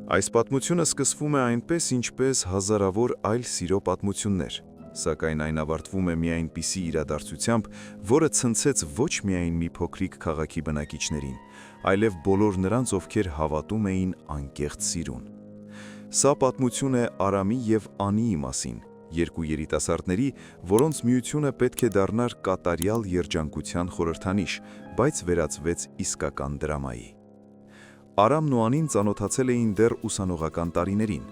Այս պատմությունը սկսվում է այնպես, ինչպես հազարավոր այլ սիրո պատմություններ, սակայն այն ավարտվում է մի այնպիսի իրադարձությամբ, որը ցնցեց ոչ միայն մի փոքրիկ քաղաքի բնակիչներին, այլև բոլոր նրանց, ովքեր հավատում էին անկեղծ սիրուն։ Սա պատմություն է Արամի և Անիի մասին, երկու երիտասարդների, որոնց միությունը պետք է դառնար կատարյալ երջանկության խորհրդանիշ, բայց վերածվեց իսկական դրամայի։ Արամն ու Անին ծանոթացել էին դեռ ուսանողական տարիներին։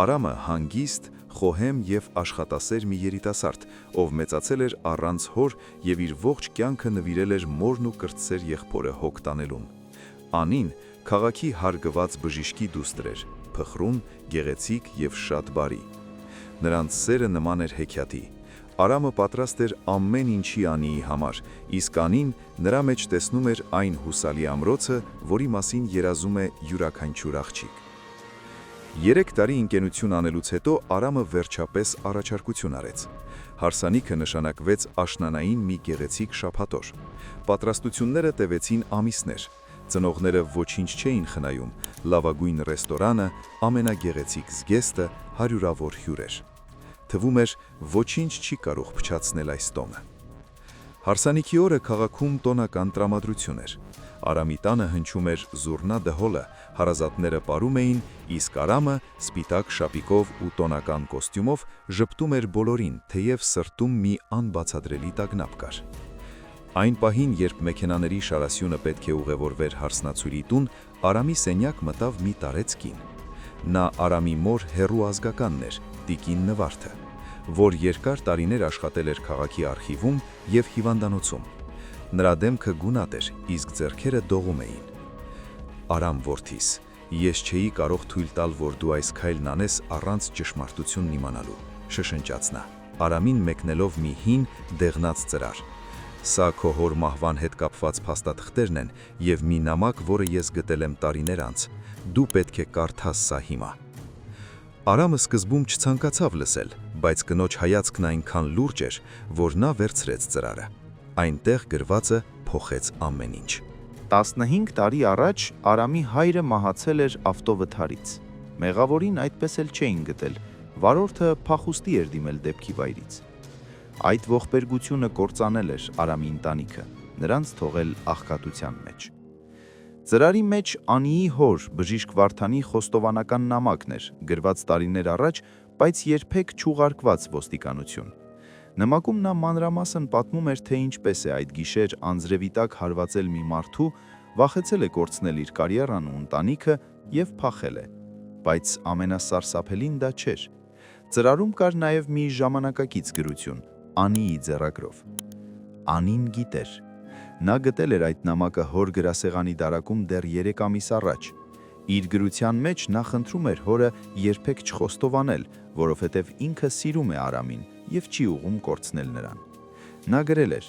Արամը հանգիստ, խոհեմ և աշխատասեր մի երիտասարդ, ով մեծացել էր առանց հոր և իր ողջ կյանքը նվիրել էր մորն ու կրտսեր եղբորը հոգ տանելուն։ Անին քաղաքի հարգված բժիշկի դուստր էր, փխրուն, գեղեցիկ և շատ բարի։ Նրանց սերը նման էր հեքիաթի։ Արամը պատրաստ էր ամեն ինչի Անիի համար, իսկ Անին նրա մեջ տեսնում էր այն հուսալի ամրոցը, որի մասին երազում է յուրաքանչյուր աղջիկ։ 3 տարի ընկերություն անելուց հետո Արամը վերջապես առաջարկություն արեց։ Հարսանիքը նշանակվեց աշնանային մի գեղեցիկ շաբաթօր։ Պատրաստությունները տևեցին ամիսներ։ Ծնողները ոչինչ չէին խնայում, լավագույն ռեստորանը, ամենագեղեցիկ զգեստը, հարյուրավոր հյուրեր։ Թվում էր, ոչինչ չի կարող փչացնել այս տոնը։ Հարսանիքի օրը քաղաքում տոնական տրամադրություն էր։ Արամի տանը հնչում էր զուռնա դհոլը, հարազատները պարում էին, իսկ Արամը սպիտակ շապիկով ու տոնական կոստյումով ժպտում էր բոլորին, թեև սրտում մի անբացատրելի տագնապ կար։ Այն պահին, երբ մեքենաների շարասյունը պետք է ուղևորվեր հարսնացուի տուն, Արամի սենյակ մտավ մի տարեց կին։ Նա Արամի մոր հեռու ազգականն էր, տիկին Նվարդը, որ երկար տարիներ աշխատել էր քաղաքի արխիվում և հիվանդանոցում։ Նրա դեմքը գունատ էր, իսկ ձեռքերը դողում էին։ Արամ որդիս, ես չէի կարող թույլ տալ, որ դու այս քայլն անես առանց ճշմարտությունն իմանալու, շշնջաց նա, Արամին մեկնելով մի հին, դեղնած ծրար։ Սա քո հոր մահվան հետ կապված փաստաթղթերն են և մի նամակ, որը ես գտել եմ տարիներ անց։ Դու պետք է կարդաս սա հիմա։ Արամը սկզբում չցանկացավ լսել, բայց կնոջ հայացքն այնքան լուրջ էր, որ նա վերցրեց ծրարը։ Այնտեղ գրվածը փոխեց ամեն ինչ։ 15 տարի առաջ Արամի հայրը մահացել էր ավտովթարից։ Մեղավորին այդպես էլ չէին գտել, վարորդը փախուստի էր դիմել դեպքի վայրից։ Այդ ողբերգությունը կործանել էր Արամի ընտանիքը, նրանց թողել աղքատության մեջ։ Ծրարի մեջ Անիի հոր բժիշկ Վարդանի խոստովանական նամակն էր, գրված տարիներ առաջ, բայց երբեք չուղարկված ոստիկանություն։ Նամակում նա մանրամասն պատմում էր, թե ինչպես է այդ գիշեր անձրևի տակ հարվածել մի մարդու, վախեցել է կորցնել իր կարիերան ու ընտանիքը և փախել է։ Բայց ամենասարսափելին դա չէր։ Ծրարում կար նաև մի ժամանակակից գրություն Անիի ձեռագրով։ Անին գիտեր։ Նա գտել էր այդ նամակը հոր գրասեղանի դարակում դեռ 3 ամիս առաջ։ Իր գրության մեջ նա խնդրում էր հորը երբեք չխոստովանել, որովհետև ինքը սիրում է Արամին և չի ուղում կորցնել նրան։ Նա գրել էր.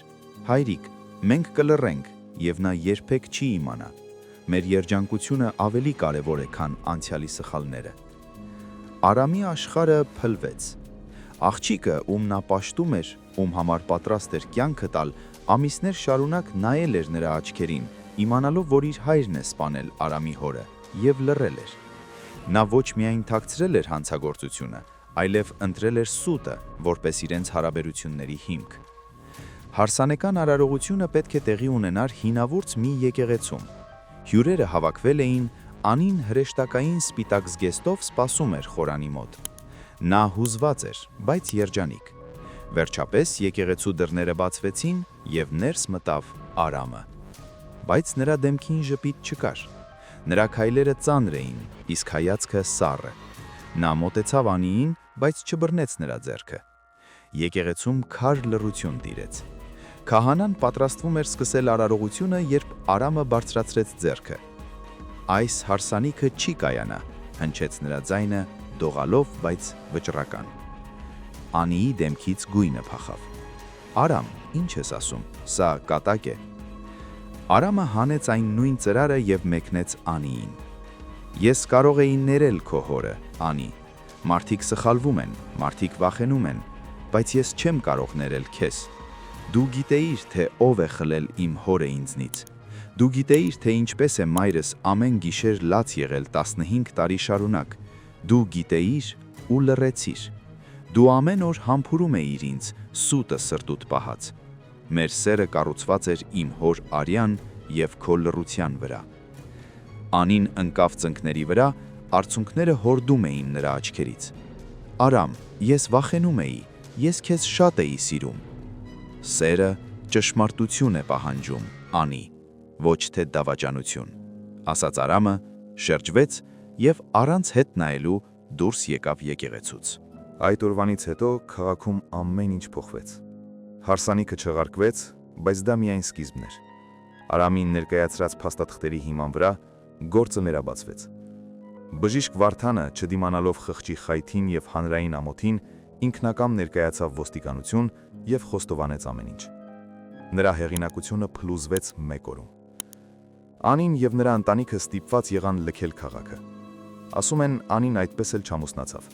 «Հայրիկ, մենք կլռենք, և նա երբեք չի իմանա։ Մեր երջանկությունը ավելի կարևոր է, քան անցյալի սխալները»։ Արամի աշխարհը փլվեց։ Աղջիկը, ում նա պաշտում էր, ում համար պատրաստ էր կյանքը տալ, ամիսներ շարունակ նայել էր նրա աչքերին, իմանալով, որ իր հայրն է սպանել Արամի հորը, և լռել էր։ Նա ոչ միայն թաքցրել էր հանցագործությունը, այլև ընտրել էր սուտը, որպես իրենց հարաբերությունների հիմք։ Հարսանեկան արարողությունը պետք է տեղի ունենար հինավուրց մի եկեղեցում։ Հյուրերը հավաքվել էին, Անին հրեշտակային սպիտակ զգեստով սպասում էր խորանի մոտ։ Նա հուզված էր, բայց երջանիկ։ Վերջապես եկեղեցու դռները բացվեցին և ներս մտավ Արամը։ Բայց նրա դեմքին ժպիտ չկար։ Նրա քայլերը ծանր էին, իսկ հայացքը սառը։ Նա մոտեցավ Անիին, բայց չբռնեց նրա ձեռքը։ Եկեղեցում քար լռություն տիրեց։ Քահանան պատրաստվում էր սկսել արարողությունը, երբ Արամը բարձրացրեց ձեռքը։ «Այս հարսանիքը չի կայանա», հնչեց նրա ձայնը, դողալով, բայց վճռական։ Անիի դեմքից գույնը փախավ։ «Արամ, ինչ ես ասում, սա կատակ է»։ Արամը հանեց այն նույն ծրարը և մեկնեց Անիին։ «Ես կարող էի ներել քո հորը, Անի։ Մարդիկ սխալվում են, մարդիկ վախենում են, բայց ես չեմ կարող ներել քեզ։ Դու գիտեիր, թե ով է խլել իմ հորը ինձնից։ Դու գիտեիր, թե ինչպես է մայրս ամեն գիշեր լաց եղել 15 տարի շարունակ։ Դու գիտեիր ու լռեցիր։ Դու ամեն օր համբուրում էիր ինձ, սուտը սրտուտ պահած։ Մեր սերը կառուցված էր իմ հոր արյան և քո լռության վրա։ Անին ընկավ ծնկների վրա, արցունքները հորդում էին նրա աչքերից։ Արամ, ես վախենում էի, ես քեզ շատ էի սիրում։ Սերը ճշմարտություն է պահանջում, Անի, ոչ թե դավաճանություն, ասաց Արամը, շրջվեց և առանց հետ նայելու դուրս եկավ եկեղեցուց։ Այդ օրվանից հետո քաղաքում ամեն ինչ փոխվեց։ Հարսանիքը չեղարկվեց, բայց դա միայն սկիզբն էր։ Արամին ներկայացրած փաստաթղթերի հիման վրա գործը վերաբացվեց։ Բժիշկ Վարդանը, չդիմանալով խղճի խայթին և հանրային ամոթին, ինքնակամ ներկայացավ ոստիկանություն և խոստովանեց ամեն ինչ։ Նրա հեղինակությունը փլուզվեց մեկ օրում։ Անին և նրա ընտանիքը ստիպված եղան լքել քաղաքը։ Ասում են, Անին այդպես էլ չամուսնացավ։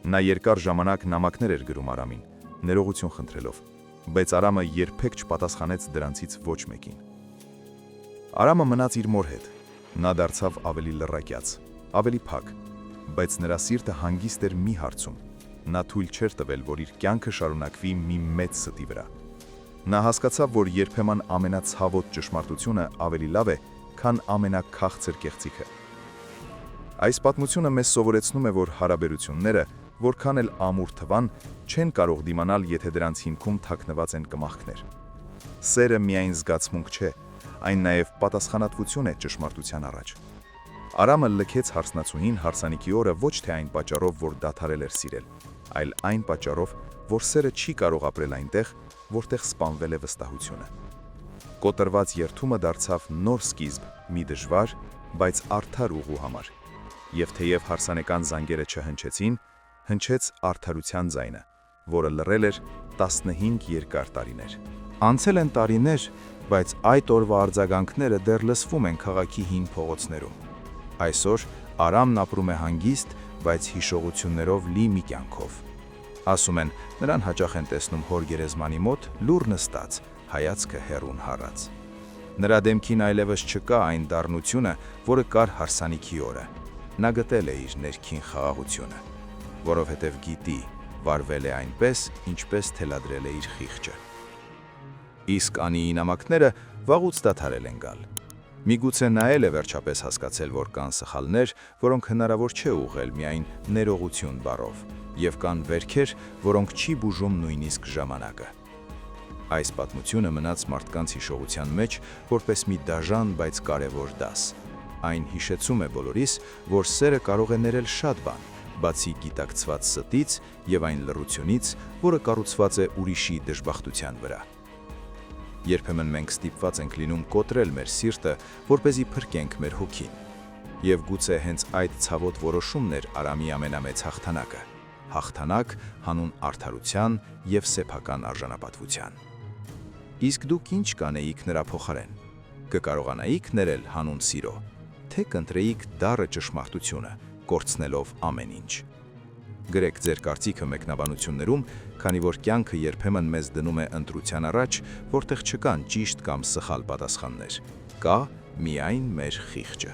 Նա երկար ժամանակ նամակներ էր գրում Արամին, ներողություն խնդրելով, բայց Արամը երբեք չպատասխանեց դրանցից ոչ մեկին։ Արամը մնաց իր մոր հետ։ Նա դարձավ ավելի լռակյաց, ավելի փակ, բայց նրա սիրտը հանգիստ էր մի հարցում։ Նա թույլ չէր տվել, որ իր կյանքը շարունակվի մի մեծ ստի վրա։ Նա հասկացավ, որ երբեմն ամենացավոտ ճշմարտությունը ավելի լավ է, քան ամենաքաղցր կեղծիքը։ Այս պատմությունը մեզ սովորեցնում է, որ հարաբերությունները, որքան էլ ամուր թվան, չեն կարող դիմանալ, եթե դրանց հիմքում թաքնված են կմախքներ։ Սերը միայն զգացմունք չէ, այն նաև պատասխանատվություն է ճշմարտության առաջ։ Արամը լքեց հարսնացուհին հարսանիքի օրը ոչ թե այն պատճառով, որ դադարել էր սիրել, այլ այն պատճառով, որ սերը չի կարող ապրել այնտեղ, որտեղ սպանվել է վստահությունը։ Կոտրված երթումը դարձավ նոր սկիզբ մի դժվար, բայց արդար ուղու համար։ Եվ թեև հարսանեկան զանգերը չհնչեցին, հնչեց արդարության ձայնը, որը լռել էր 15 երկար տարիներ։ Անցել են տարիներ, բայց այդ օրվա արձագանքները դեռ լսվում են քաղաքի հին փողոցներում։ Այսօր Արամն ապրում է հանգիստ, բայց հիշողություններով լի մի կյանքով։ Ասում են, նրան հաճախ են տեսնում հոր գերեզմանի մոտ լուռ նստած, հայացքը հեռուն հառած։ Նրա դեմքին այլևս չկա այն դառնությունը, որը կար հարսանիքի օրը։ Նա գտել է իր ներքին խաղաղությունը, որովհետև գիտի, վարվել է այնպես, ինչպես թելադրել է իր խիղճը։ Իսկ Անիի նամակները վաղուց դադարել են գալ։ Միգուցե նա էլ է վերջապես հասկացել, որ կան սխալներ, որոնք հնարավոր չէ ուղղել միայն ներողություն բառով, և կան վերքեր, որոնք չի բուժում նույնիսկ ժամանակը։ Այս պատմությունը մնաց մարդկանց հիշողության մեջ որպես մի դաժան, բայց կարևոր դաս։ Այն հիշեցում է բոլորիս, որ սերը կարող է ներել շատ բան, բացի գիտակցված ստից և այն լռությունից, որը կառուցված է ուրիշի դժբախտության վրա։ Երբեմն մենք ստիպված ենք լինում կոտրել մեր սիրտը, որպեսզի փրկենք մեր հոգին։ Եվ գուցե հենց այդ ցավոտ որոշումն էր Արամի ամենամեծ հաղթանակը։ Հաղթանակ հանուն արդարության և սեփական արժանապատվության։ Իսկ դուք ինչ կանեիք նրա փոխարեն։ Կկարողանայիք ներել հանուն սիրո, թե կընտրեիք դառը ճշմարտությունը, կորցնելով ամեն ինչ։ Գրեք ձեր կարծիքը մեկնաբանություններում, քանի որ կյանքը երբեմն մեզ դնում է ընտրության առաջ, որտեղ չկան ճիշտ կամ սխալ պատասխաններ։ Կա միայն մեր խիղճը։